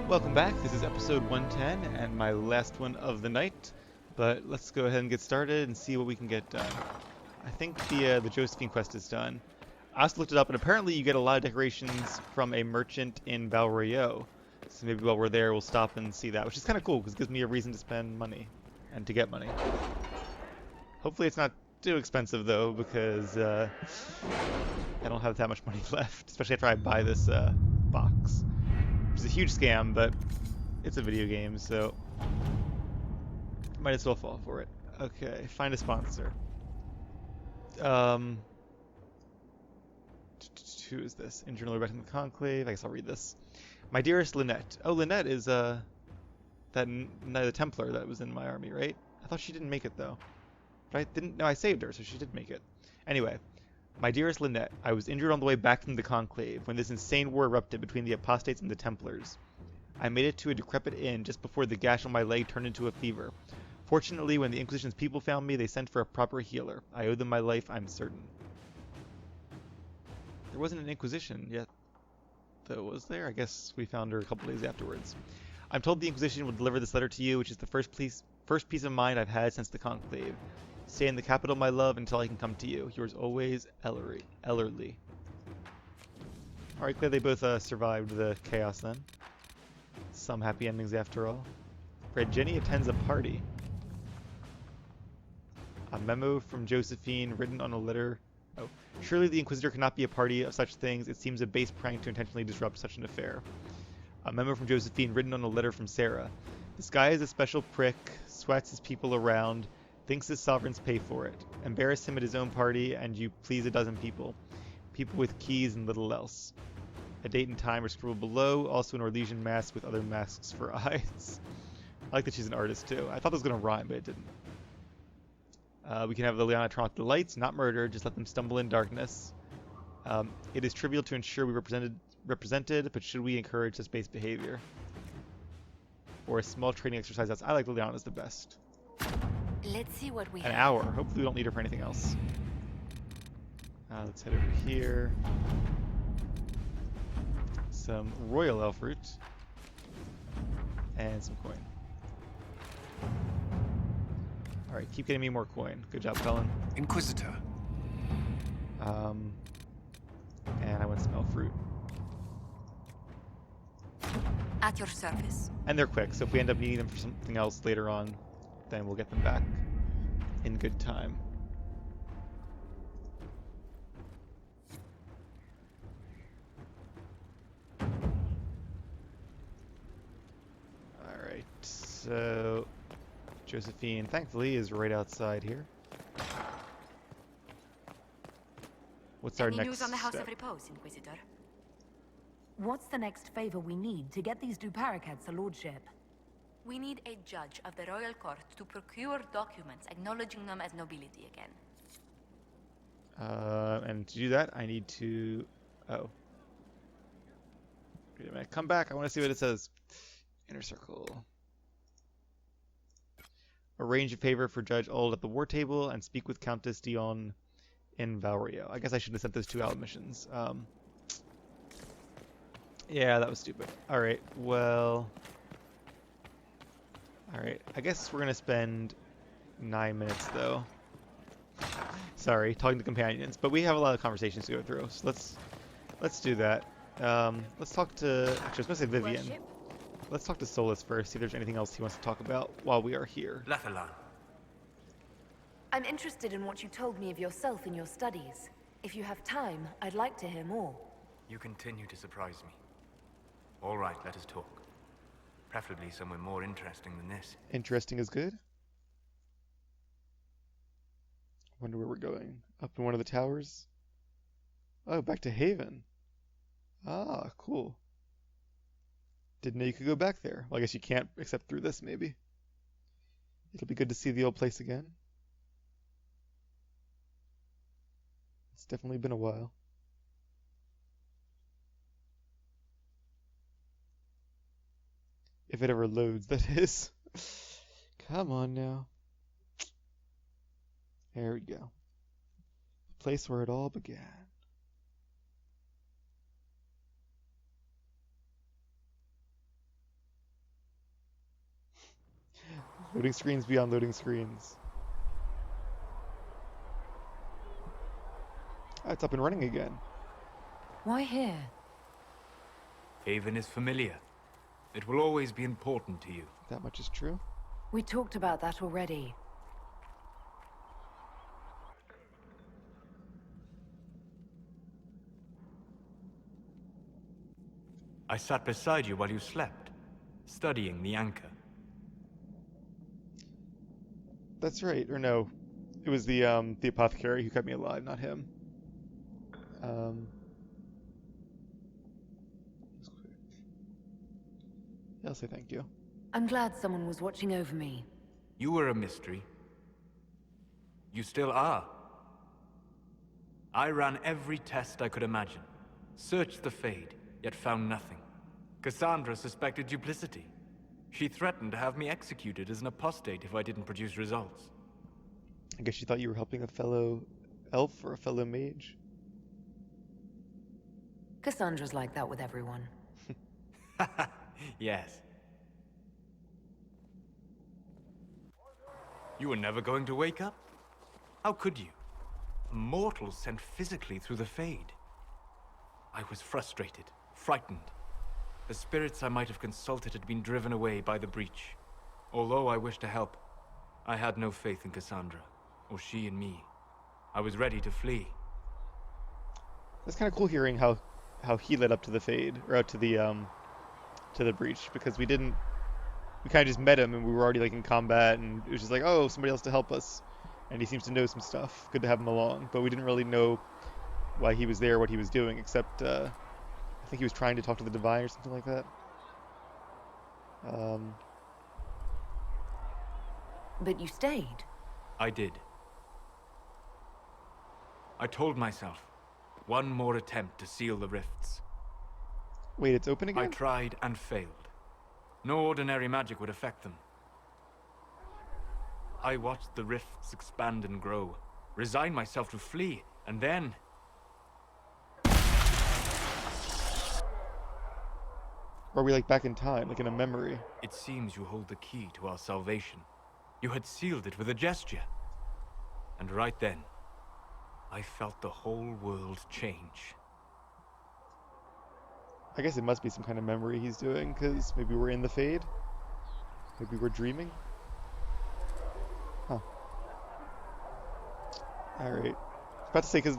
Welcome back. This is episode 110 and my last one of the night. But let's go ahead and get started and see what we can get done. I think the Josephine quest is done. I also looked it up, and apparently you get a lot of decorations from a merchant in Val Royeaux. So maybe while we're there, we'll stop and see that, which is kind of cool because it gives me a reason to spend money and to get money. Hopefully it's not too expensive though, because I don't have that much money left, especially after I buy this box. Which is a huge scam, but it's a video game, so might as well fall for it. Okay, find a sponsor. Who is this? Internal Rebecca the Conclave. I guess I'll read this. My dearest Lynette. Oh, Lynette is the Templar that was in my army, right? I thought she didn't make it though. But I didn't. No, I saved her, so she did make it. Anyway, my dearest Lynette, I was injured on the way back from the Conclave when this insane war erupted between the apostates and the Templars. I made it to a decrepit inn just before the gash on my leg turned into a fever. Fortunately, when the Inquisition's people found me, they sent for a proper healer. I owe them my life, I'm certain. There wasn't an Inquisition yet, though, was there? I guess we found her a couple days afterwards. I'm told the Inquisition will deliver this letter to you, which is the first peace of mind I've had since the Conclave. Stay in the capital, my love, until I can come to you. Yours always, Ellerly. Alright, glad they both survived the chaos then. Some happy endings after all. Red Jenny attends a party. A memo from Josephine written on a letter. Oh, surely the Inquisitor cannot be a party of such things. It seems a base prank to intentionally disrupt such an affair. A memo from Josephine written on a letter from Sarah. This guy is a special prick, swats his people around, thinks his sovereigns pay for it. Embarrass him at his own party, and you please a dozen people. People with keys and little else. A date and time are scribbled below, also an Orlesian mask with other masks for eyes. I like that she's an artist too. I thought it was going to rhyme, but it didn't. We can have Liliana turn off the lights, not murder, just let them stumble in darkness. It is trivial to ensure we represented, but should we encourage this base behavior? Or a small training exercise. I like Liliana's the best. Let's see what we An have. hour. Hopefully we don't need her for anything else. Let's head over here. Some royal elf fruit. And some coin. Alright, keep getting me more coin. Good job, Cullen. Inquisitor. And I want some elf fruit. At your service. And they're quick, so if we end up needing them for something else later on, then we'll get them back in good time. Alright, so Josephine, thankfully, is right outside here. What's our Any next news on the House step? of Repose, Inquisitor? What's the next favor we need to get these duplicates a lordship? We need a judge of the royal court to procure documents acknowledging them as nobility again. And to do that, I need to... Oh. Wait a minute. Come back. I want to see what it says. Inner circle. Arrange a favor for Judge Old at the war table and speak with Countess Dion in Val Royeaux. I guess I should have sent those 2 out missions. Yeah, that was stupid. Alright, well... Alright, I guess we're going to spend 9 minutes, though. Sorry, talking to companions. But we have a lot of conversations to go through, so let's do that. Let's talk to... Actually, I was going to say Vivian. Worship? Let's talk to Solas first, see if there's anything else he wants to talk about while we are here. Lathalan. I'm interested in what you told me of yourself in your studies. If you have time, I'd like to hear more. You continue to surprise me. All right, let us talk. Preferably somewhere more interesting than this. Interesting is good. Wonder where we're going. Up in one of the towers? Oh, back to Haven. Ah, cool. Didn't know you could go back there. Well, I guess you can't, except through this, maybe. It'll be good to see the old place again. It's definitely been a while. If it ever loads, that is. Come on now. There we go. The place where it all began. Loading screens beyond loading screens. Ah, it's up and running again. Why here? Haven is familiar. It will always be important to you. That much is true. We talked about that already. I sat beside you while you slept, studying the anchor. That's right. Or no, it was the apothecary who kept me alive, not him. Yeah, I'll say thank you. I'm glad someone was watching over me. You were a mystery. You still are. I ran every test I could imagine. Searched the Fade, yet found nothing. Cassandra suspected duplicity. She threatened to have me executed as an apostate if I didn't produce results. I guess you thought you were helping a fellow elf or a fellow mage? Cassandra's like that with everyone. Yes. You were never going to wake up? How could you? A mortal sent physically through the Fade. I was frustrated, frightened. The spirits I might have consulted had been driven away by the breach. Although I wished to help, I had no faith in Cassandra, or she in me. I was ready to flee. It's kind of cool hearing how he led up to the Fade, or out to the breach, because we kind of just met him and we were already like in combat, and it was just like, oh, somebody else to help us, and he seems to know some stuff. Good to have him along, but we didn't really know why he was there, what he was doing, except I think he was trying to talk to the Divine or something like that. But you stayed. I did. I told myself, one more attempt to seal the rifts. Wait, it's open again? I tried and failed. No ordinary magic would affect them. I watched the rifts expand and grow, resigned myself to flee, and then... Or are we like back in time, like in a memory? It seems you hold the key to our salvation. You had sealed it with a gesture. And right then, I felt the whole world change. I guess it must be some kind of memory he's doing, because maybe we're in the Fade? Maybe we're dreaming? Huh. Alright. About to say, because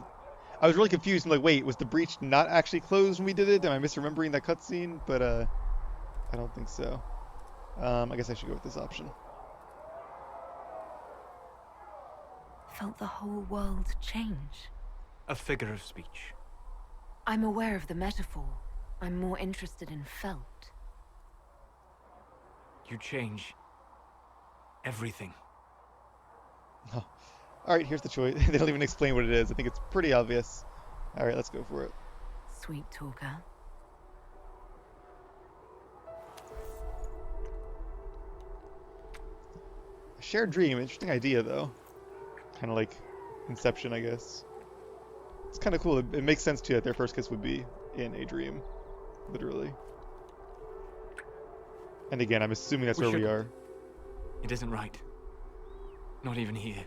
I was really confused. I'm like, wait, was the breach not actually closed when we did it? Am I misremembering that cutscene? But, I don't think so. I guess I should go with this option. Felt the whole world change. A figure of speech. I'm aware of the metaphor. I'm more interested in felt. You change everything. Oh. Alright, here's the choice. They don't even explain what it is. I think it's pretty obvious. Alright, let's go for it. Sweet talker. A shared dream. Interesting idea, though. Kind of like Inception, I guess. It's kind of cool. It makes sense, too, that their first kiss would be in a dream. Literally. And again, I'm assuming that's where we are. It isn't right. Not even here.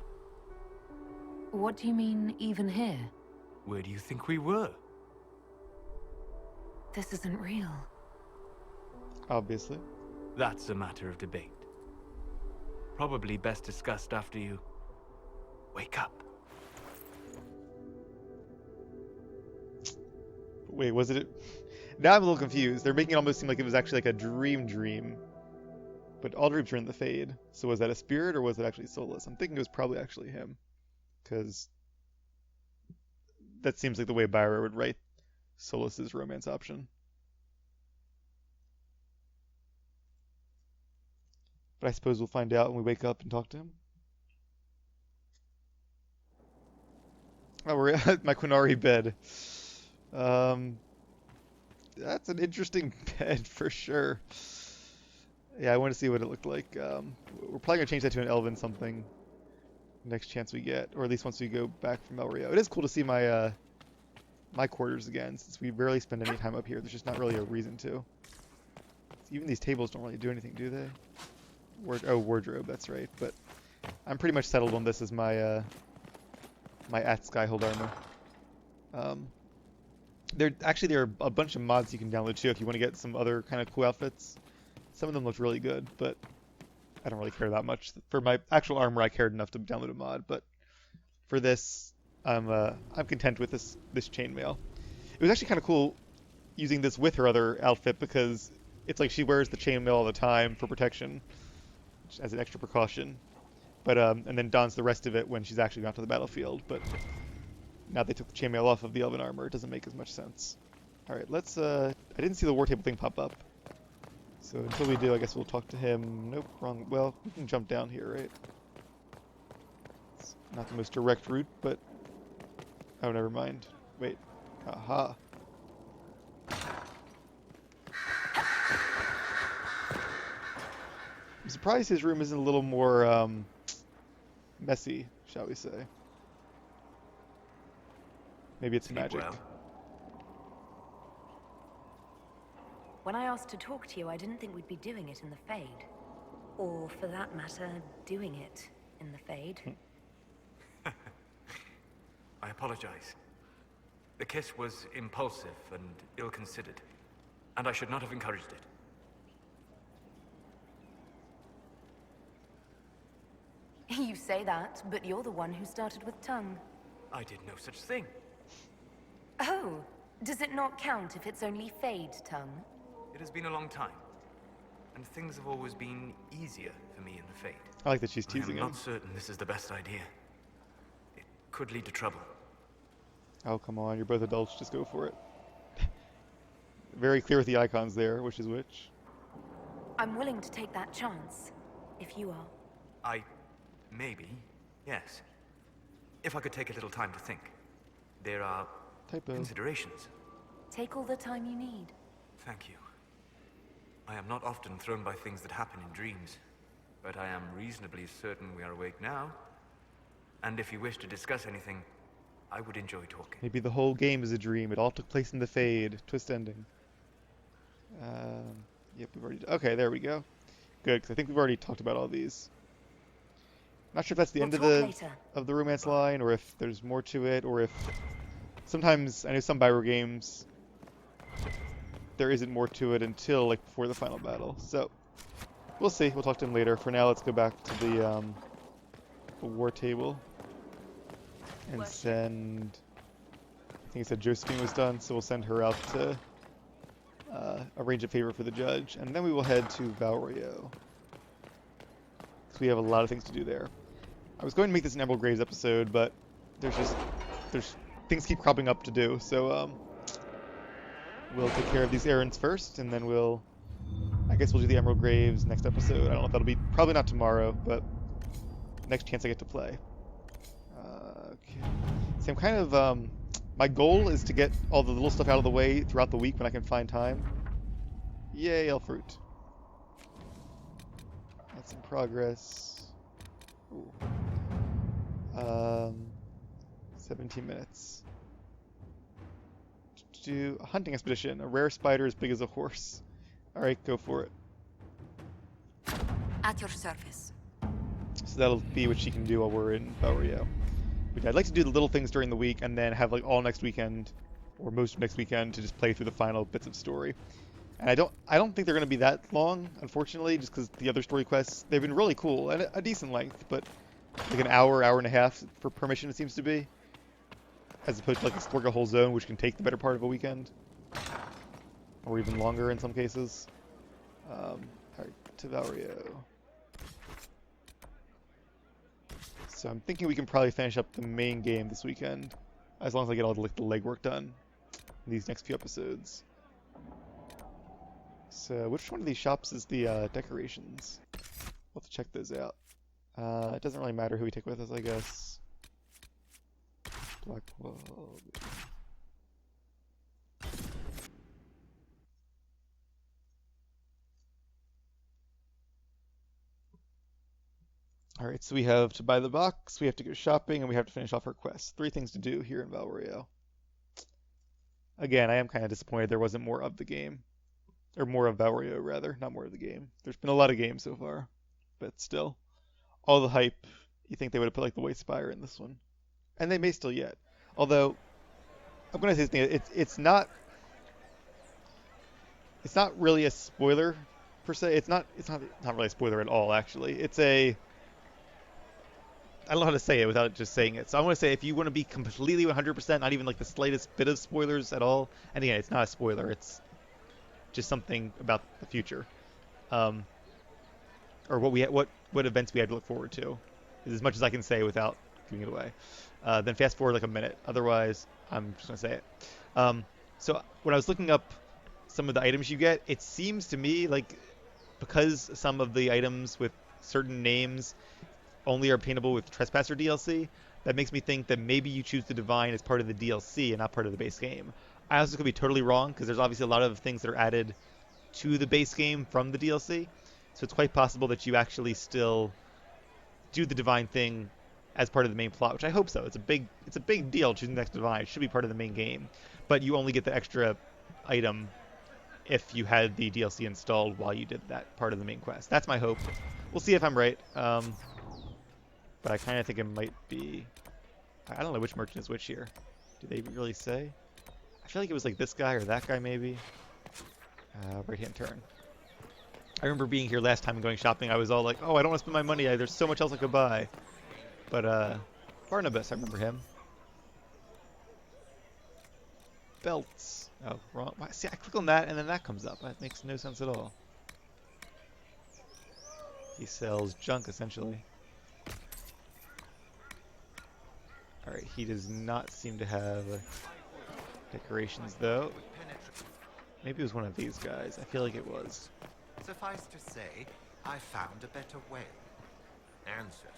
What do you mean, even here? Where do you think we were? This isn't real. Obviously. That's a matter of debate. Probably best discussed after you wake up. Wait, was it? Now I'm a little confused. They're making it almost seem like it was actually like a dream. But all dreams are in the Fade. So was that a spirit or was it actually Solas? I'm thinking it was probably actually him. Because that seems like the way Bioware would write Solas' romance option. But I suppose we'll find out when we wake up and talk to him. Oh, we're at my Quinari bed. That's an interesting bed for sure. Yeah, I want to see what it looked like. We're probably going to change that to an elven something next chance we get, or at least once we go back from Val Royeaux. It is cool to see my my quarters again, since we barely spend any time up here. There's just not really a reason to. Even these tables don't really do anything, do they? Wardrobe, that's right. But I'm pretty much settled on this as my my at Skyhold armor. There are a bunch of mods you can download too if you want to get some other kind of cool outfits. Some of them look really good, but I don't really care that much. For my actual armor, I cared enough to download a mod, but for this, I'm content with this chainmail. It was actually kind of cool using this with her other outfit because it's like she wears the chainmail all the time for protection, as an extra precaution. But and then dons the rest of it when she's actually gone to the battlefield. But now they took the chainmail off of the elven armor, it doesn't make as much sense. All right, let's. I didn't see the war table thing pop up. So until we do, I guess we'll talk to him. Nope, wrong. Well, we can jump down here, right? It's not the most direct route, but... Oh, never mind. Wait. Aha. I'm surprised his room isn't a little more, messy, shall we say. Maybe it's magic. Well. When I asked to talk to you, I didn't think we'd be doing it in the Fade. Or, for that matter, doing it in the Fade. I apologize. The kiss was impulsive and ill-considered, and I should not have encouraged it. You say that, but you're the one who started with tongue. I did no such thing. Oh, does it not count if it's only Fade tongue? It has been a long time, and things have always been easier for me in the Fade. I like that she's teasing him. I'm not certain this is the best idea. It could lead to trouble. Oh, come on, you're both adults, just go for it. Very clear with the icons there, which is which. I'm willing to take that chance, if you are. Maybe, yes. If I could take a little time to think. There are Typo. considerations. Take all the time you need. Thank you. I am not often thrown by things that happen in dreams, but I am reasonably certain we are awake now. And if you wish to discuss anything, I would enjoy talking. Maybe the whole game is a dream. It all took place in the Fade. Twist ending. Yep, we've already... Okay, there we go. Good, because I think we've already talked about all these. Not sure if that's the end of the romance line, or if there's more to it, or if... Sometimes, I know some Bioware games, there isn't more to it until, like, before the final battle. So, we'll see. We'll talk to him later. For now, let's go back to the war table. And send... I think it said Josephine was done, so we'll send her out to arrange a favor for the judge. And then we will head to Val Royeaux, because we have a lot of things to do there. I was going to make this an Emerald Graves episode, but there's things keep cropping up to do, so we'll take care of these errands first, and then I guess we'll do the Emerald Graves next episode. I don't know if that'll be, probably not tomorrow, but next chance I get to play. Okay. So I'm kind of, my goal is to get all the little stuff out of the way throughout the week when I can find time. Yay, elf fruit. That's in progress. Ooh. 17 minutes. Do a hunting expedition. A rare spider as big as a horse. Alright, go for it. At your service. So that'll be what she can do while we're in Val Royeaux. I'd like to do the little things during the week and then have like all next weekend, or most of next weekend, to just play through the final bits of story. And I don't think they're going to be that long, unfortunately, just because the other story quests, they've been really cool and a decent length, but like an hour and a half per mission it seems to be, as opposed to like exploring a whole zone, which can take the better part of a weekend, or even longer in some cases. Alright, to Val Royeaux. So I'm thinking we can probably finish up the main game this weekend, as long as I get all the legwork done in these next few episodes. So which one of these shops is the decorations? We'll have to check those out. It doesn't really matter who we take with us, I guess. Blackwall. Alright, so we have to buy the box, we have to go shopping, and we have to finish off our quest. 3 things to do here in Val Royeaux. Again, I am kind of disappointed there wasn't more of the game. Or more of Val Royeaux, rather. Not more of the game. There's been a lot of games so far. but still, all the hype. You think they would have put like the Waste Spire in this one, and they may still yet. Although I'm gonna say something. It's not really a spoiler per se. It's not really a spoiler at all. Actually, I don't know how to say it without just saying it. So I want to say if you want to be completely 100%, not even like the slightest bit of spoilers at all. And again, it's not a spoiler. It's just something about the future, or what events we had to look forward to. Is as much as I can say without giving it away. Then fast forward like a minute. Otherwise, I'm just gonna say it. So when I was looking up some of the items you get, it seems to me like because some of the items with certain names only are obtainable with Trespasser DLC, that makes me think that maybe you choose the Divine as part of the DLC and not part of the base game. I also could be totally wrong because there's obviously a lot of things that are added to the base game from the DLC, so it's quite possible that you actually still do the Divine thing as part of the main plot, which I hope so. It's a big deal choosing the next Divine. It should be part of the main game, but you only get the extra item if you had the DLC installed while you did that part of the main quest. That's my hope. We'll see if I'm right. But I kind of think it might be... I don't know which merchant is which here. Do they really say? I feel like it was like this guy or that guy maybe. Right-hand turn. I remember being here last time and going shopping. I was all like, oh, I don't want to spend my money. There's so much else I could buy. But Barnabas, I remember him. Belts. Oh, wrong. See, I click on that and then that comes up. That makes no sense at all. He sells junk, essentially. Alright, he does not seem to have decorations, though. Maybe it was one of these guys. I feel like it was. Suffice to say, I found a better way. Ancestors.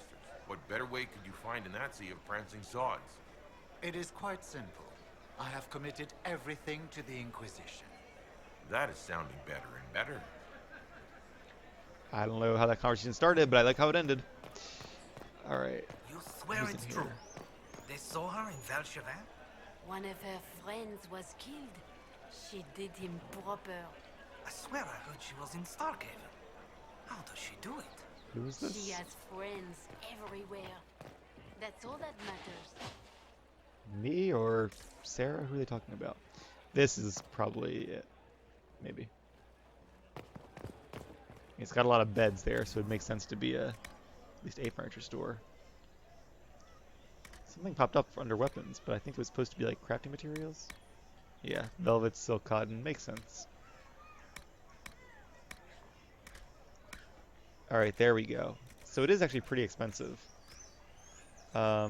What better way could you find in that sea of prancing swords? It is quite simple. I have committed everything to the Inquisition. That is sounding better and better. I don't know how that conversation started, but I like how it ended. Alright. You swear it's true? They saw her in Val Royeaux? One of her friends was killed. She did him proper. I swear I heard she was in Starkhaven. How does she do it? Who is this? She has friends everywhere. That's all that matters. Me or Sarah? Who are they talking about? This is probably it. Maybe. It's got a lot of beds there, so it makes sense to be at least a furniture store. Something popped up under weapons, but I think it was supposed to be like crafting materials. Yeah, velvet, silk, cotton. Makes sense. Alright, there we go. So it is actually pretty expensive. So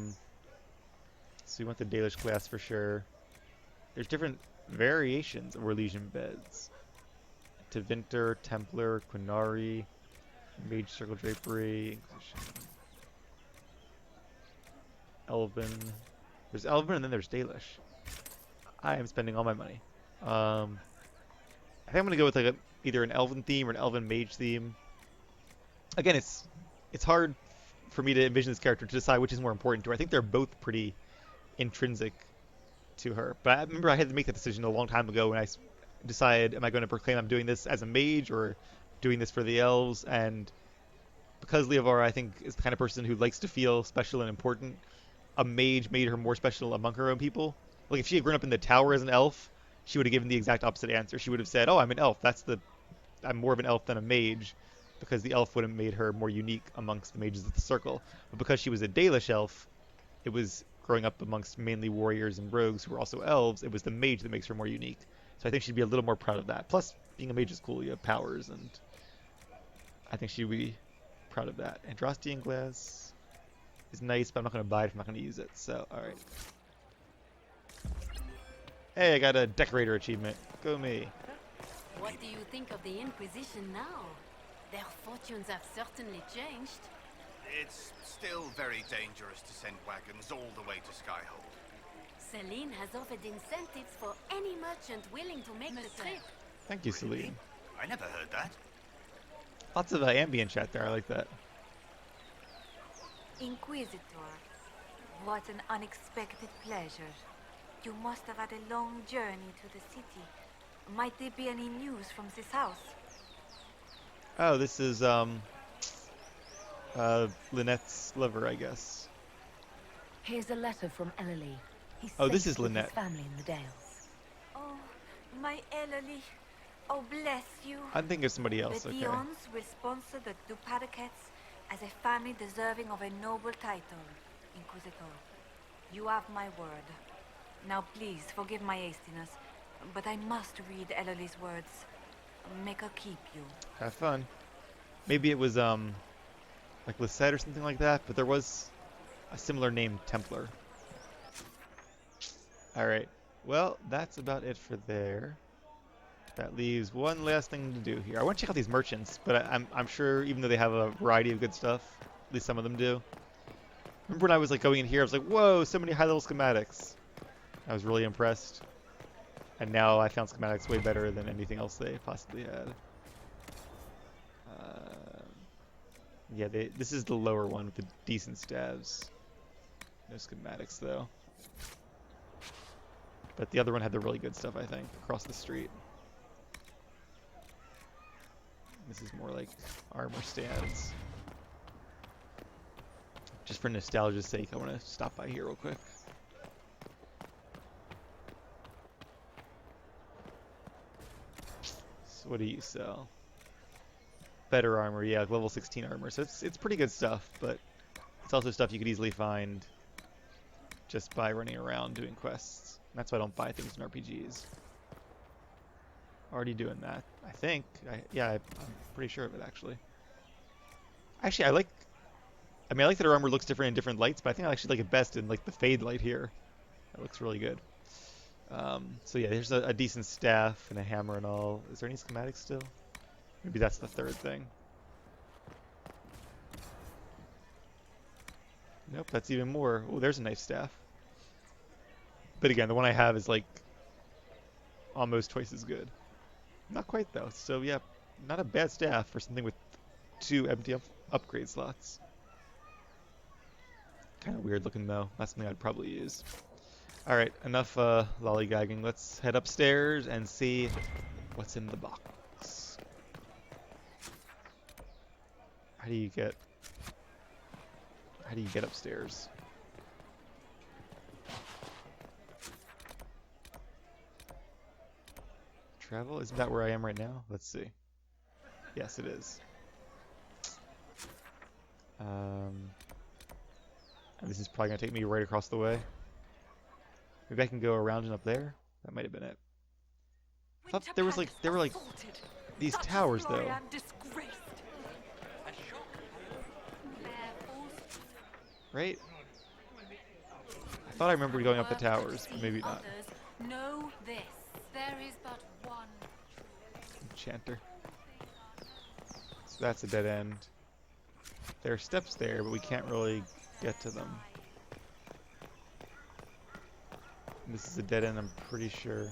we want the Dalish glass for sure. There's different variations of Orlesian beds. Tevinter, Templar, Quinari, Mage Circle Drapery, Inquisition. Elven. There's Elven and then there's Dalish. I am spending all my money. I think I'm gonna go with like either an Elven theme or an Elven Mage theme. Again, it's hard for me to envision this character to decide which is more important to her. I think they're both pretty intrinsic to her. But I remember I had to make that decision a long time ago when I decided, am I going to proclaim I'm doing this as a mage or doing this for the elves? And because Leovara, I think, is the kind of person who likes to feel special and important, a mage made her more special among her own people. Like if she had grown up in the tower as an elf, she would have given the exact opposite answer. She would have said, oh, I'm an elf. I'm more of an elf than a mage, because the elf would have made her more unique amongst the mages of the circle. But because she was a Dalish elf, it was growing up amongst mainly warriors and rogues who were also elves, it was the mage that makes her more unique. So I think she'd be a little more proud of that. Plus, being a mage is cool. You have powers, and I think she'd be proud of that. Androstian glass is nice, but I'm not going to buy it if I'm not going to use it. So, alright. Hey, I got a decorator achievement. Go me. What do you think of the Inquisition now? Their fortunes have certainly changed. It's still very dangerous to send wagons all the way to Skyhold. Celine has offered incentives for any merchant willing to make the trip. Thank you, Celine. I never heard that. Lots of ambient chat there. I like that. Inquisitor, what an unexpected pleasure. You must have had a long journey to the city. Might there be any news from this house? Oh, this is Lynette's liver, I guess. Here's a letter from Ellery. He's Oh, this safe is with his Lynette. family in the Dales. Oh, my Ellery. Oh, bless you. I'm thinking of somebody else. The Okay. Dions will sponsor the Duparakets as a family deserving of a noble title, Inquisitor. You have my word. Now please, forgive my hastiness, but I must read Ellery's words. Make her keep you. Have fun. Maybe it was like Lisette or something like that, but there was a similar named Templar. Alright. Well, that's about it for there. That leaves one last thing to do here. I want to check out these merchants, but I'm sure even though they have a variety of good stuff, at least some of them do. Remember when I was like going in here, I was like, whoa, so many high-level schematics. I was really impressed. And now I found schematics way better than anything else they possibly had. Yeah, this is the lower one with the decent stabs. No schematics though. But the other one had the really good stuff, I think, across the street. This is more like armor stands. Just for nostalgia's sake, I want to stop by here real quick. So what do you sell? Better armor, yeah, level 16 armor. So it's pretty good stuff, but it's also stuff you could easily find just by running around doing quests. That's why I don't buy things in RPGs. Already doing that, I think. I'm pretty sure of it, actually. Actually, I like that her armor looks different in different lights, but I think I actually like it best in like the fade light here. That looks really good. So yeah, there's a decent staff and a hammer and all. Is there any schematics still? Maybe that's the third thing. Nope, that's even more. Oh, there's a nice staff. But again, the one I have is like almost twice as good. Not quite though. So yeah, not a bad staff for something with 2 empty upgrade slots. Kind of weird looking though. That's something I'd probably use. Alright, enough lollygagging. Let's head upstairs and see what's in the box. How do you get upstairs? Travel? Isn't that where I am right now? Let's see. Yes, it is. And this is probably gonna take me right across the way. Maybe I can go around and up there? That might have been it. I thought there were like these towers though. Right? I thought I remembered going up the towers, but maybe not. Know this. There is but one. Enchanter. So that's a dead end. There are steps there, but we can't really get to them. This is a dead end, I'm pretty sure.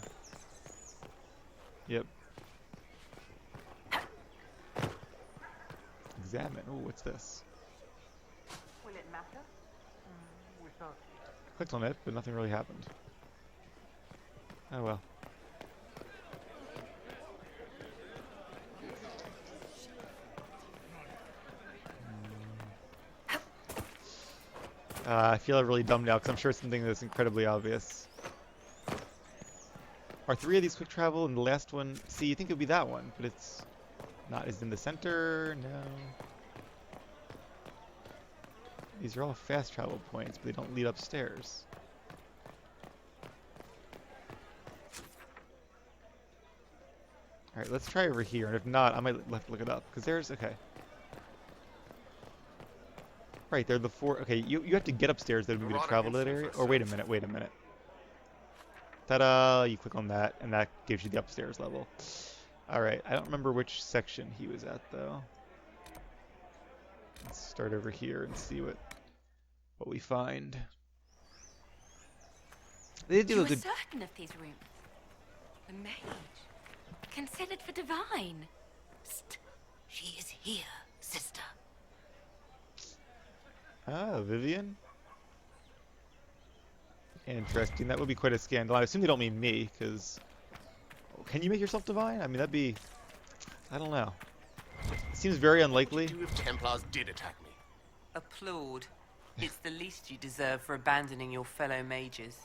Yep. Examine. Oh, what's this? Will it matter? We thought. Clicked on it, but nothing really happened. Oh well. I feel really dumb now because I'm sure it's something that's incredibly obvious. Are 3 of these quick travel and the last one? See, you think it would be that one, but it's not. Is it in the center? No. These are all fast travel points, but they don't lead upstairs. Alright, let's try over here, and if not, I might have to look it up, because there's, okay. Right, they're the 4, okay, you have to get upstairs though maybe to travel to that area, or wait a minute. Ta-da, you click on that, and that gives you the upstairs level. Alright, I don't remember which section he was at though. Let's start over here and see what we find. They do You a were good. certain of these rooms. The mage. Considered for divine. She is here, sister. Ah, Vivian. Interesting. That would be quite a scandal. I assume they don't mean me, because can you make yourself divine? I mean, that'd be. I don't know. It seems very unlikely. What would you do if Templars did attack me? Applaud. It's the least you deserve for abandoning your fellow mages.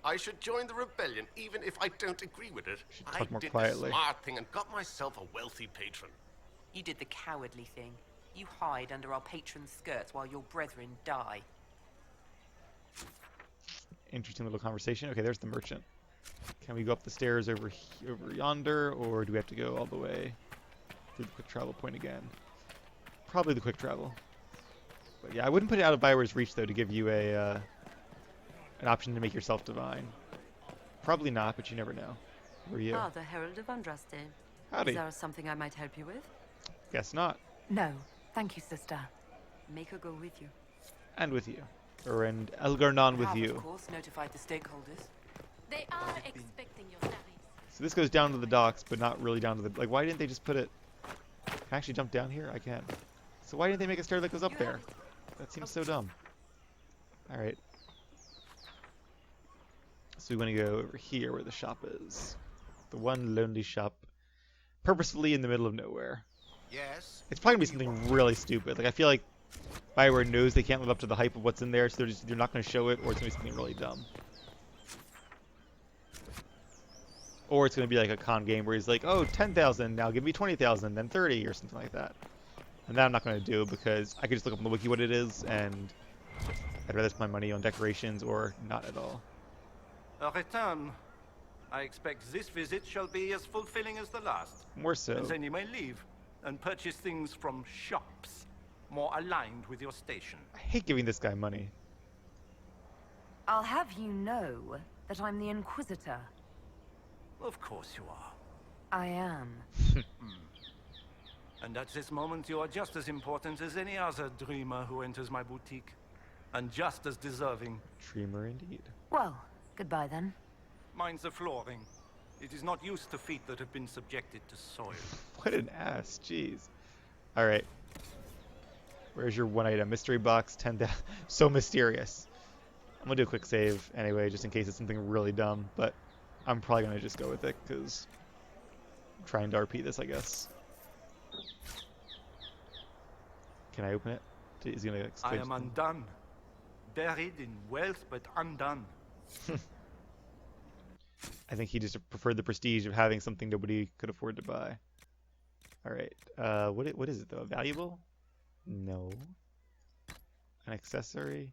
I should join the rebellion even if I don't agree with it. Should talk I more did quietly. the smart thing and got myself a wealthy patron. You did the cowardly thing. You hide under our patron's skirts while your brethren die. Interesting little conversation. Okay, there's the merchant. Can we go up the stairs over yonder, or do we have to go all the way through the quick travel point again? Probably the quick travel. But yeah, I wouldn't put it out of Bioware's reach though to give you a an option to make yourself divine. Probably not, but you never know. Who are you? Ah, the Herald of Andraste. Howdy. Is there something I might help you with? Guess not. No, thank you, sister. Make her go with you. And with you. Or and Elgar'nan with Have, you. of course, notified the stakeholders. They are expecting your service. So this goes down to the docks, but not really down to the... Like, why didn't they just put it... Can I actually jump down here? I can. So why didn't they make a stair that goes up there? That seems so dumb. Alright. So we want to go over here where the shop is. The one lonely shop. Purposefully in the middle of nowhere. Yes. It's probably going to be something really stupid. Like, I feel like Bioware knows they can't live up to the hype of what's in there, so they're not going to show it, or it's going to be something really dumb. Or it's going to be like a con game where he's like, oh, 10,000, now give me 20,000, then 30, or something like that. And that I'm not going to do because I could just look up on the wiki what it is, and I'd rather spend my money on decorations or not at all. A return. I expect this visit shall be as fulfilling as the last. More so. And then you may leave and purchase things from shops more aligned with your station. I hate giving this guy money. I'll have you know that I'm the Inquisitor. Of course you are. I am. And at this moment you are just as important as any other dreamer who enters my boutique. And just as deserving. Dreamer indeed. Well, goodbye then. Mine's the flooring. It is not used to feet that have been subjected to soil. What an ass, jeez. Alright. Where's your one item? Mystery box, 10,000. So mysterious. I'm gonna do a quick save anyway, just in case it's something really dumb, but I'm probably gonna just go with it, because I'm trying to RP this, I guess. Can I open it? Is he gonna explain I am undone. Buried in wealth, but undone. I think he just preferred the prestige of having something nobody could afford to buy. Alright, what is it though? A valuable? No. An accessory?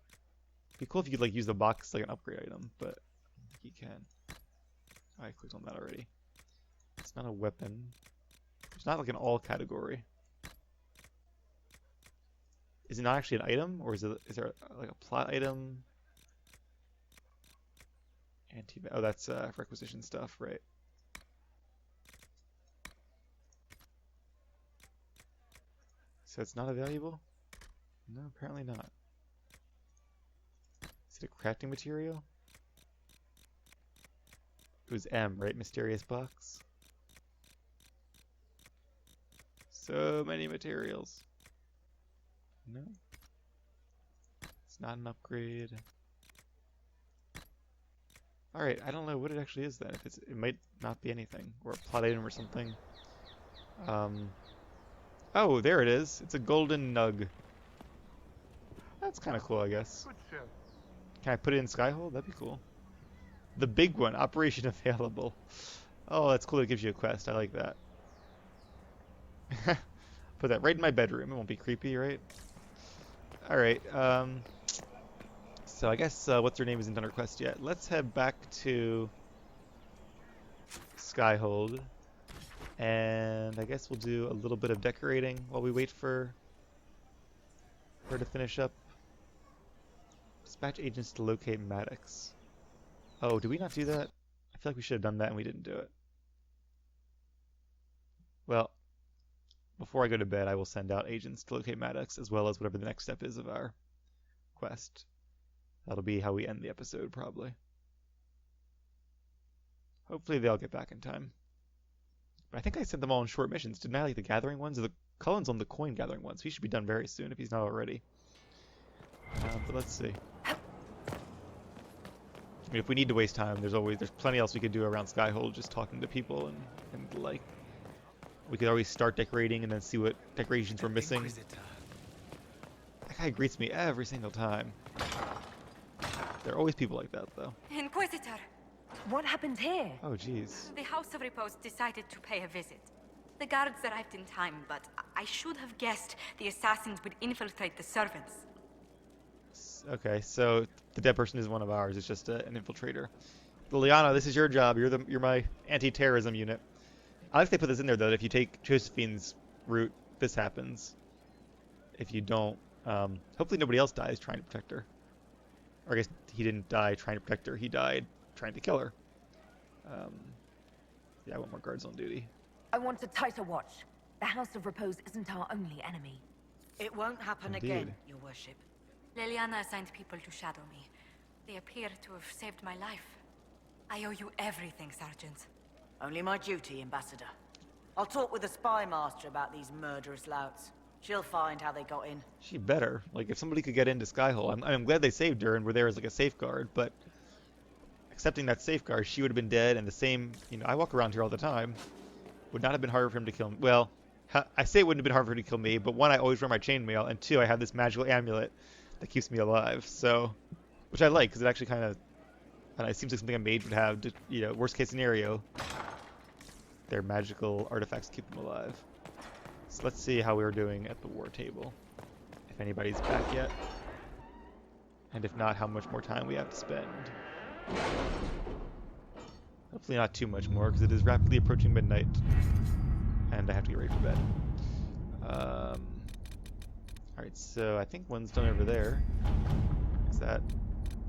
It'd be cool if you could like use the box like an upgrade item, but I don't think you can. Oh, I clicked on that already. It's not a weapon. It's not like an all category. Is it not actually an item, or is there like a plot item? Oh, that's requisition stuff, right? So it's not a valuable? No, apparently not. Is it a crafting material? It was M, right? Mysterious box. So many materials. No. It's not an upgrade. Alright, I don't know what it actually is then. If it might not be anything. Or a plot item or something. Oh, there it is. It's a Golden Nug. That's kind of cool, I guess. Can I put it in Skyhold? That'd be cool. The big one, Operation Available. Oh, that's cool. It gives you a quest. I like that. Put that right in my bedroom. It won't be creepy, right? Alright, so I guess what's her name isn't done her quest yet. Let's head back to Skyhold. And I guess we'll do a little bit of decorating while we wait for her to finish up. Dispatch agents to locate Maddox. Oh, did we not do that? I feel like we should have done that and we didn't do it. Well, before I go to bed, I will send out agents to locate Maddox, as well as whatever the next step is of our quest. That'll be how we end the episode, probably. Hopefully they all get back in time. But I think I sent them all on short missions. Didn't I, like the gathering ones? Or the Cullen's on the coin gathering ones. He should be done very soon if he's not already. But let's see. I mean, if we need to waste time, there's plenty else we could do around Skyhold, just talking to people and like, we could always start decorating and then see what decorations we're missing. Inquisitor. I guy greets me every single time. There are always people like that, though. Inquisitor! What happened here? Oh, jeez. The House of Repose decided to pay a visit. The guards arrived in time, but I should have guessed the assassins would infiltrate the servants. Okay, so the dead person is one of ours. It's just an infiltrator. Liliana, this is your job. You're my anti-terrorism unit. I like they put this in there, though, that if you take Josephine's route, this happens. If you don't, hopefully nobody else dies trying to protect her. Or I guess he didn't die trying to protect her. He died trying to kill her. Yeah, I want more guards on duty. I want a tighter watch. The House of Repose isn't our only enemy. It won't happen Indeed. again, Your Worship. Liliana assigned people to shadow me. They appear to have saved my life. I owe you everything, Sergeant. Only my duty, Ambassador. I'll talk with the spy master about these murderous louts. She'll find how they got in. She better. Like, if somebody could get into Skyhold, I'm glad they saved her and were there as like a safeguard, but accepting that safeguard, she would have been dead, and the same, you know, I walk around here all the time. Would not have been harder for him to kill me. Well, I say it wouldn't have been hard for him to kill me, but one, I always wear my chainmail, and two, I have this magical amulet that keeps me alive, so, which I like, because it actually kind of, it seems like something a mage would have, to, you know, worst case scenario, their magical artifacts keep them alive. So let's see how we were doing at the war table, if anybody's back yet, and if not, how much more time we have to spend. Hopefully not too much more, because it is rapidly approaching midnight, and I have to get ready for bed. Alright, so I think one's done over there. Is that...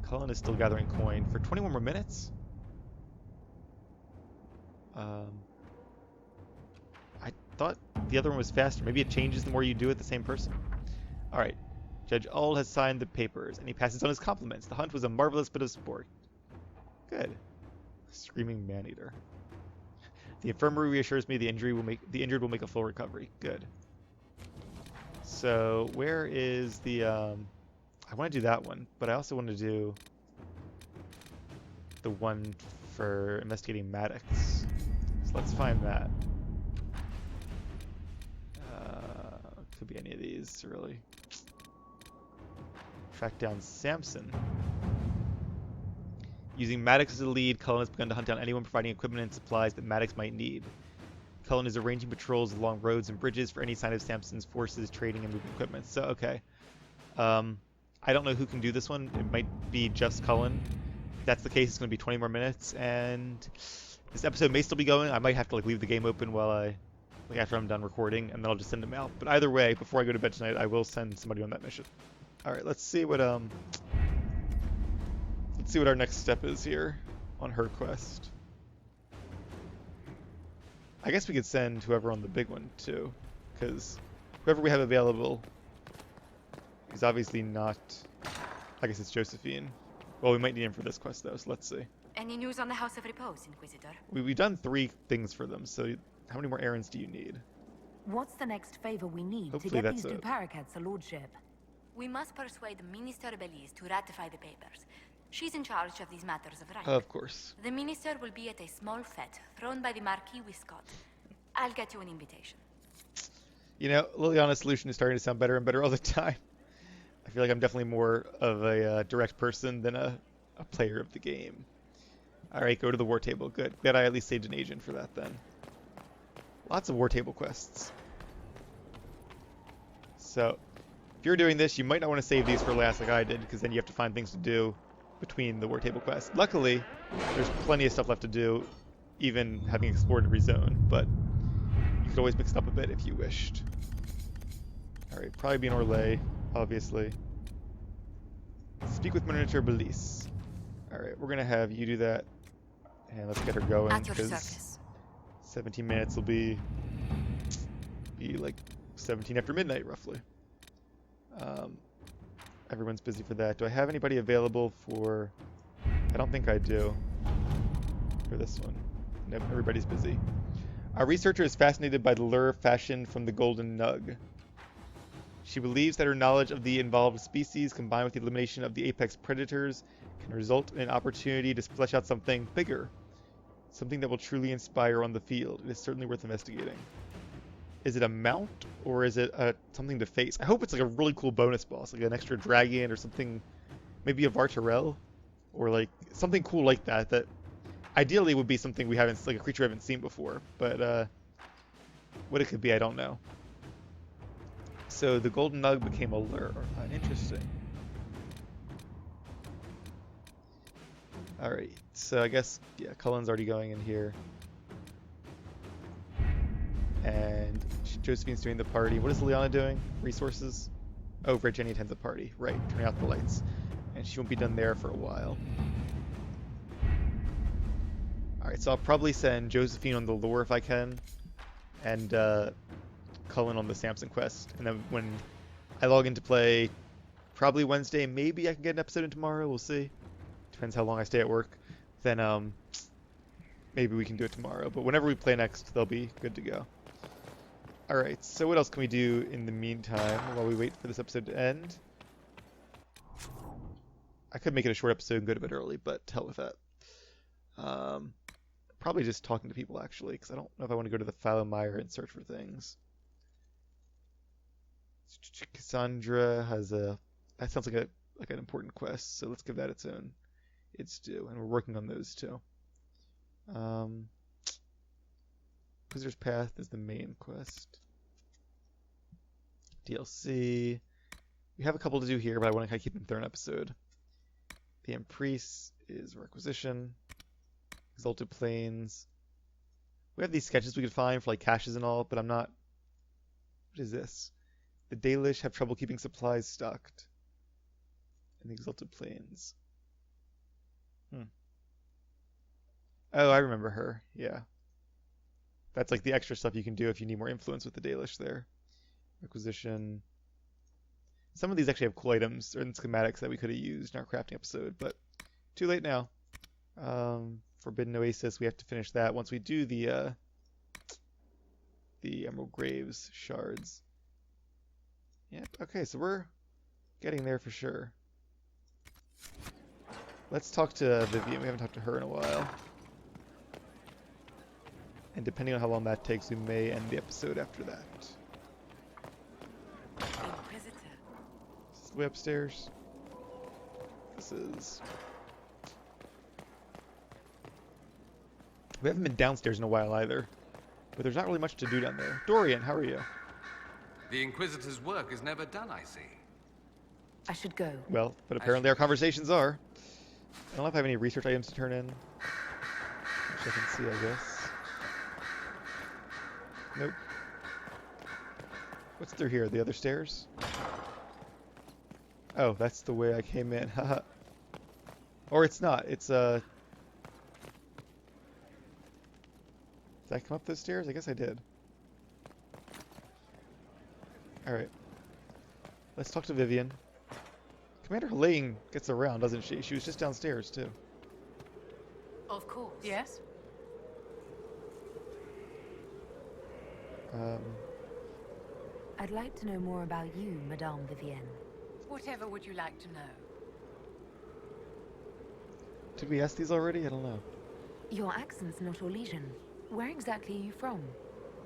Cullen is still gathering coin for 21 more minutes? I thought the other one was faster. Maybe it changes the more you do it, the same person. Alright, Judge Uld has signed the papers, and he passes on his compliments. The hunt was a marvelous bit of sport. Good. Screaming man-eater. The infirmary reassures me the injured will make a full recovery. Good. So where is the I want to do that one, but I also want to do the one for investigating Maddox. So let's find that. Could be any of these, really. Track down Samson. Using Maddox as a lead, Cullen has begun to hunt down anyone providing equipment and supplies that Maddox might need. Cullen is arranging patrols along roads and bridges for any sign of Samson's forces trading and moving equipment. So, okay. I don't know who can do this one. It might be just Cullen. If that's the case, it's going to be 20 more minutes, and this episode may still be going. I might have to leave the game open while after I'm done recording, and then I'll just send them out. But either way, before I go to bed tonight, I will send somebody on that mission. All right, let's see what our next step is here on her quest. I guess we could send whoever on the big one too, because whoever we have available is obviously not. I guess it's Josephine. Well, we might need him for this quest though, so let's see. Any news on the House of Repose, Inquisitor? We've done 3 things for them, so how many more errands do you need? What's the next favor we need Hopefully to get these that's it. Duparacats a lordship? We must persuade Minister Belize to ratify the papers. She's in charge of these matters of rank. Of course. The minister will be at a small fete thrown by the Marquis Wiscott. I'll get you an invitation. You know, Liliana's solution is starting to sound better and better all the time. I feel like I'm definitely more of a direct person than a player of the game. Alright, go to the war table. Good. Glad I at least saved an agent for that then. Lots of war table quests. So, if you're doing this, you might not want to save these for last like I did, because then you have to find things to do between the war table quests. Luckily, there's plenty of stuff left to do, even having explored every zone, but you could always mix it up a bit if you wished. Alright, probably be in Orlais, obviously. Speak with Monitor Belize. Alright, we're going to have you do that, and let's get her going, At your because service. 17 minutes will be like 17 after midnight, roughly. Everyone's busy for that. Do I have anybody available for... I don't think I do. For this one. Nope, everybody's busy. Our researcher is fascinated by the lure fashioned from the Golden Nug. She believes that her knowledge of the involved species, combined with the elimination of the apex predators, can result in an opportunity to flesh out something bigger. Something that will truly inspire on the field. It is certainly worth investigating. Is it a mount or is it something to face? I hope it's like a really cool bonus boss, like an extra dragon or something, maybe a Vartarel, or like something cool like that. That ideally would be something we haven't, like a creature we haven't seen before. But what it could be, I don't know. So the Golden Nug became a lure. Interesting. All right. So I guess Cullen's already going in here. And Josephine's doing the party. What is Liana doing? Resources? Oh, Jenny attends the party. Right, turning out the lights. And she won't be done there for a while. Alright, so I'll probably send Josephine on the lure if I can. And Cullen on the Samson quest. And then when I log into play, probably Wednesday, maybe I can get an episode in tomorrow. We'll see. Depends how long I stay at work. Then maybe we can do it tomorrow. But whenever we play next, they'll be good to go. Alright, so what else can we do in the meantime while we wait for this episode to end? I could make it a short episode and go to bed early, but hell with that. Probably just talking to people, actually, because I don't know if I want to go to the Falomire and search for things. Cassandra has a... That sounds like an important quest, so let's give that its due, and we're working on those too. Inquisitor's Path is the main quest. DLC. We have a couple to do here, but I want to kind of keep them third episode. The Empress is Requisition. Exalted Plains. We have these sketches we could find for like caches and all, but I'm not... What is this? The Dalish have trouble keeping supplies stocked. In the Exalted Plains. Oh, I remember her. Yeah. That's like the extra stuff you can do if you need more influence with the Dalish there. Requisition. Some of these actually have cool items and schematics that we could have used in our crafting episode, but too late now. Forbidden Oasis, we have to finish that once we do the Emerald Graves shards. Yep, okay, so we're getting there for sure. Let's talk to Vivian. We haven't talked to her in a while. And depending on how long that takes, we may end the episode after that. Inquisitor. Is this the way upstairs? This is... We haven't been downstairs in a while either. But there's not really much to do down there. Dorian, how are you? The Inquisitor's work is never done, I see. I should go. Well, but apparently our conversations are. I don't know if I have any research items to turn in. Which I can see, I guess. Nope. What's through here? The other stairs? Oh, that's the way I came in. Haha. Or it's not. It's Did I come up those stairs? I guess I did. Alright. Let's talk to Vivian. Commander Helene gets around, doesn't she? She was just downstairs, too. Of course. Yes? I'd like to know more about you, Madame Vivienne. Whatever would you like to know? Did we ask these already? I don't know. Your accent's not Orlesian. Where exactly are you from?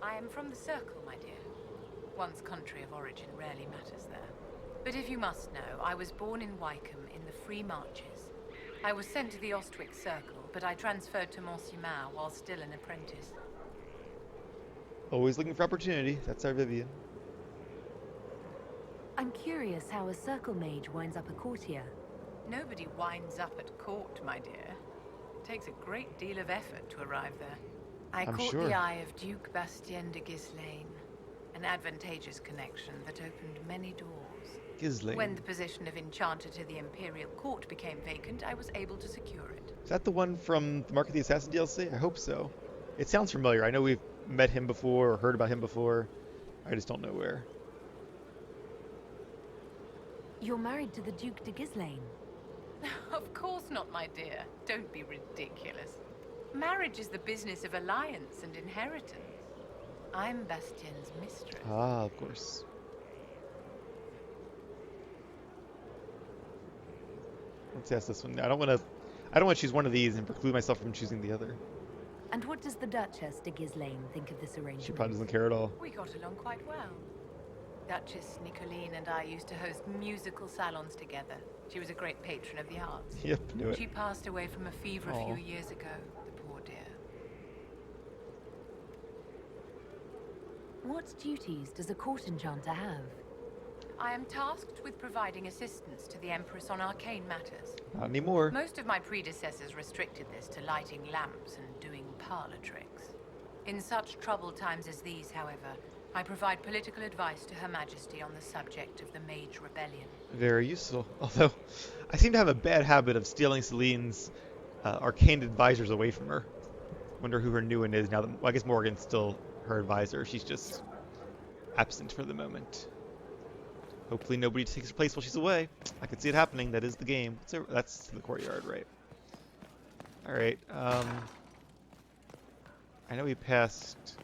I am from the Circle, my dear. One's country of origin rarely matters there. But if you must know, I was born in Wycombe in the Free Marches. I was sent to the Ostwick Circle, but I transferred to Mont-Simar while still an apprentice. Always looking for opportunity. That's our Vivian. I'm curious how a Circle mage winds up a courtier. Nobody winds up at court, my dear. It takes a great deal of effort to arrive there. I caught the eye of Duke Bastien de Ghislaine, an advantageous connection that opened many doors. Ghislaine. When the position of Enchanter to the Imperial Court became vacant, I was able to secure it. Is that the one from the Mark of the Assassin DLC? I hope so. It sounds familiar. I know we've met him before or heard about him before. I just don't know where. You're married to the Duke de Ghislaine? Of course not, my dear. Don't be ridiculous. Marriage is the business of alliance and inheritance. I'm Bastien's mistress. Ah, of course. Let's ask this one. I don't want to choose one of these and preclude myself from choosing the other. And what does the Duchess de Ghislaine think of this arrangement? She probably doesn't care at all. We got along quite well. Duchess Nicoline and I used to host musical salons together. She was a great patron of the arts. Yep, knew it. She passed away from a fever a few years ago, the poor dear. What duties does a court enchanter have? I am tasked with providing assistance to the Empress on arcane matters. Not anymore. Most of my predecessors restricted this to lighting lamps and doing parlor tricks. In such troubled times as these, however, I provide political advice to Her Majesty on the subject of the Mage Rebellion. Very useful. Although, I seem to have a bad habit of stealing Celine's arcane advisors away from her. Wonder who her new one is now that, well, I guess Morgan's still her advisor. She's just absent for the moment. Hopefully nobody takes her place while she's away. I can see it happening. That is the game. So that's the courtyard, right? Alright, I know we passed...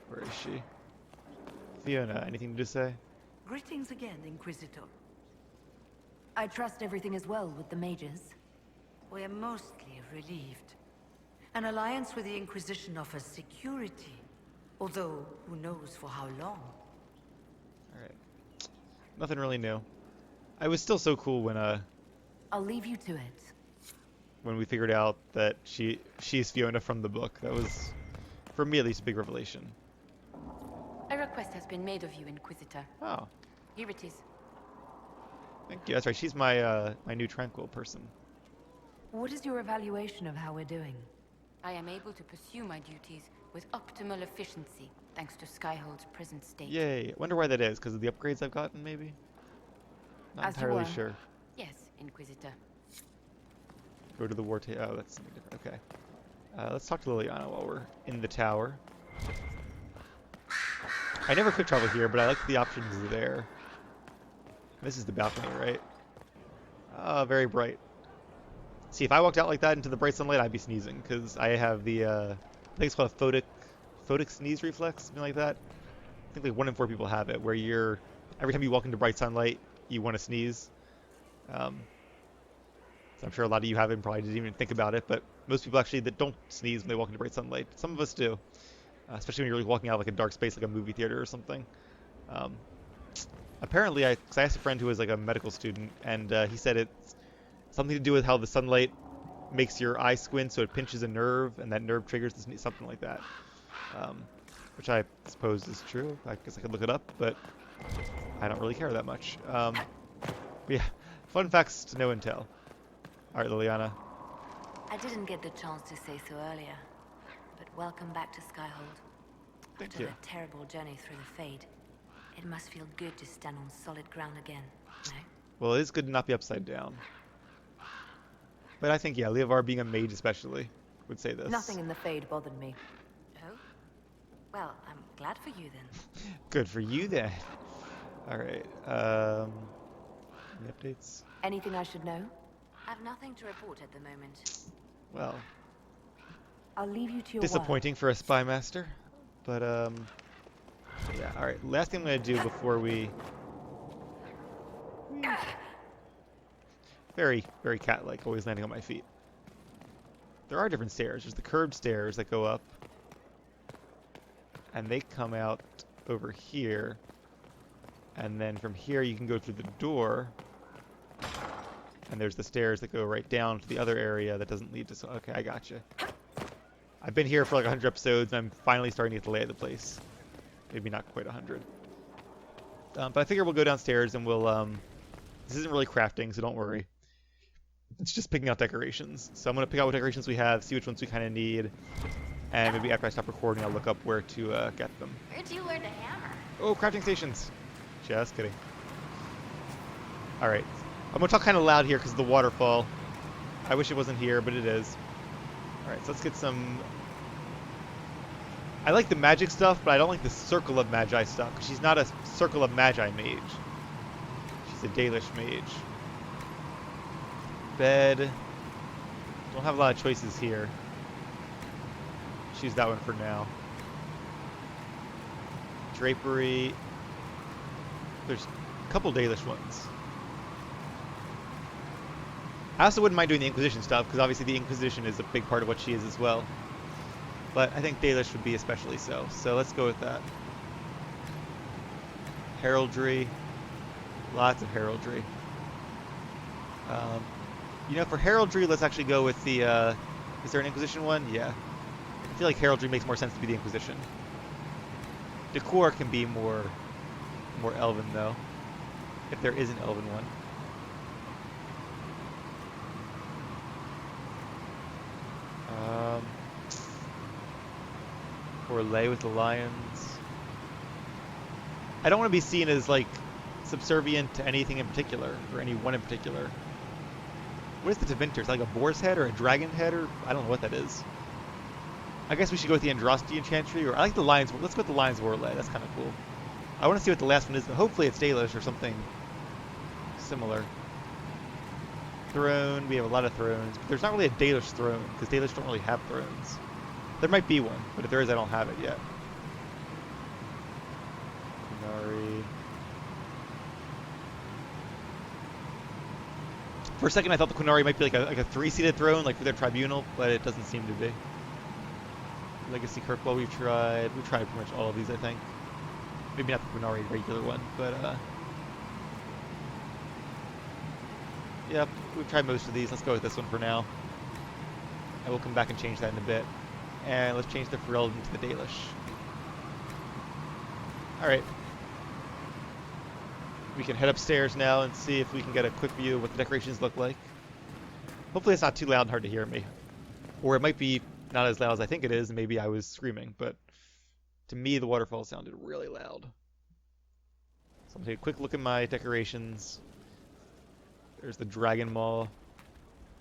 Where is she? Fiona, anything to say? Greetings again, Inquisitor. I trust everything is well with the mages. We are mostly relieved. An alliance with the Inquisition offers security, although who knows for how long. Alright. Nothing really new. I was still so cool when I'll leave you to it. When we figured out that she's Fiona from the book. That was, for me at least, a big revelation. A request has been made of you, Inquisitor. Oh. Here it is. Thank you. That's right. She's my my new tranquil person. What is your evaluation of how we're doing? I am able to pursue my duties with optimal efficiency, thanks to Skyhold's present state. Yay. I wonder why that is. Because of the upgrades I've gotten, maybe? Not entirely sure. Yes, Inquisitor. Go to the war table. Oh, that's something different. Okay. Let's talk to Liliana while we're in the tower. I never quick travel here, but I like the options there. This is the balcony, right? Very bright. See, if I walked out like that into the bright sunlight, I'd be sneezing, because I have the, I think it's called a photic sneeze reflex, something like that. I think like 1 in 4 people have it, where every time you walk into bright sunlight, you want to sneeze. So I'm sure a lot of you have it and probably didn't even think about it, but most people actually that don't sneeze when they walk into bright sunlight. Some of us do. Especially when you're like walking out of like a dark space like a movie theater or something. Apparently, cause I asked a friend who was like a medical student, and he said it's something to do with how the sunlight makes your eye squint, so it pinches a nerve, and that nerve triggers the sneeze, something like that. Which I suppose is true. I guess I could look it up, but I don't really care that much. Yeah, fun facts to know and tell. All right, Liliana. I didn't get the chance to say so earlier. But welcome back to Skyhold. Thank you. After a terrible journey through the Fade, it must feel good to stand on solid ground again, no? Well, it is good to not be upside down. But I think, yeah, Leovar being a mage especially would say this. Nothing in the Fade bothered me. Oh? Well, I'm glad for you then. Good for you then. Alright, any updates? Anything I should know? I've nothing to report at the moment. Well... I'll leave you to your disappointing for a spy master, but yeah. All right. Last thing I'm gonna do before we very cat-like, always landing on my feet. There are different stairs. There's the curved stairs that go up, and they come out over here, and then from here you can go through the door. And there's the stairs that go right down to the other area that doesn't lead to. Okay, I gotcha. I've been here for like 100 episodes, and I'm finally starting to get the lay of the place. Maybe not quite 100. But I figure we'll go downstairs and we'll, this isn't really crafting, so don't worry. It's just picking out decorations. So I'm going to pick out what decorations we have, see which ones we kind of need, and maybe after I stop recording, I'll look up where to get them. Where'd you learn to hammer? Oh, crafting stations. Just kidding. Alright. I'm going to talk kind of loud here because of the waterfall. I wish it wasn't here, but it is. Alright, so let's get some... I like the magic stuff, but I don't like the Circle of Magi stuff, because she's not a Circle of Magi mage. She's a Dalish mage. Bed. Don't have a lot of choices here. Choose that one for now. Drapery. There's a couple Dalish ones. I also wouldn't mind doing the Inquisition stuff, because obviously the Inquisition is a big part of what she is as well. But I think Dalish would be especially so. So let's go with that. Heraldry. Lots of heraldry. You know, for heraldry, let's actually go with the... is there an Inquisition one? Yeah. I feel like heraldry makes more sense to be the Inquisition. Decor can be more elven, though. If there is an elven one. Or lay with the lions. I don't want to be seen as, like, subservient to anything in particular, or anyone in particular. What is the Tevinter? Is it like a boar's head or a dragon head, or I don't know what that is. I guess we should go with the Androsty Enchantry, or I like the Lions. Let's go with the Lions Warlay. That's kind of cool. I want to see what the last one is, but hopefully it's Dalish or something similar. Throne. We have a lot of thrones, but there's not really a Dalish throne because Dalish don't really have thrones. There might be one, but if there is, I don't have it yet. Qunari. For a second, I thought the Qunari might be like a three-seated throne, like for their tribunal, but it doesn't seem to be. Legacy Kirkwall, we've tried pretty much all of these, I think. Maybe not the Qunari regular one, but yep, we've tried most of these. Let's go with this one for now. And we'll come back and change that in a bit. And let's change the Ferelden to the Dalish. Alright. We can head upstairs now and see if we can get a quick view of what the decorations look like. Hopefully it's not too loud and hard to hear me. Or it might be not as loud as I think it is, and maybe I was screaming, but to me the waterfall sounded really loud. So I'm going to take a quick look at my decorations. There's the Dragon Maw.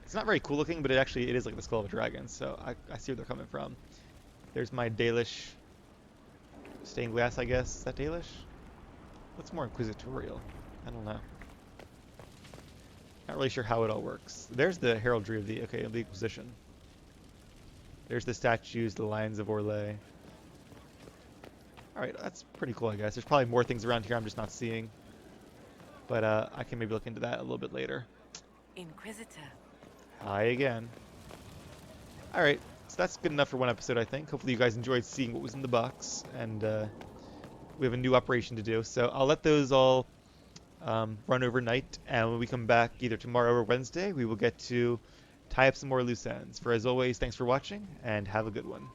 It's not very cool looking, but it is like the skull of a dragon, so I see where they're coming from. There's my Dalish stained glass, I guess. Is that Dalish? What's more inquisitorial? I don't know. Not really sure how it all works. There's the heraldry of the Inquisition. There's the statues, the Lions of Orlais. Alright, that's pretty cool, I guess. There's probably more things around here I'm just not seeing. But I can maybe look into that a little bit later. Inquisitor. Hi again. Alright, so that's good enough for one episode, I think. Hopefully you guys enjoyed seeing what was in the box. And we have a new operation to do. So I'll let those all run overnight. And when we come back either tomorrow or Wednesday, we will get to tie up some more loose ends. For as always, thanks for watching, and have a good one.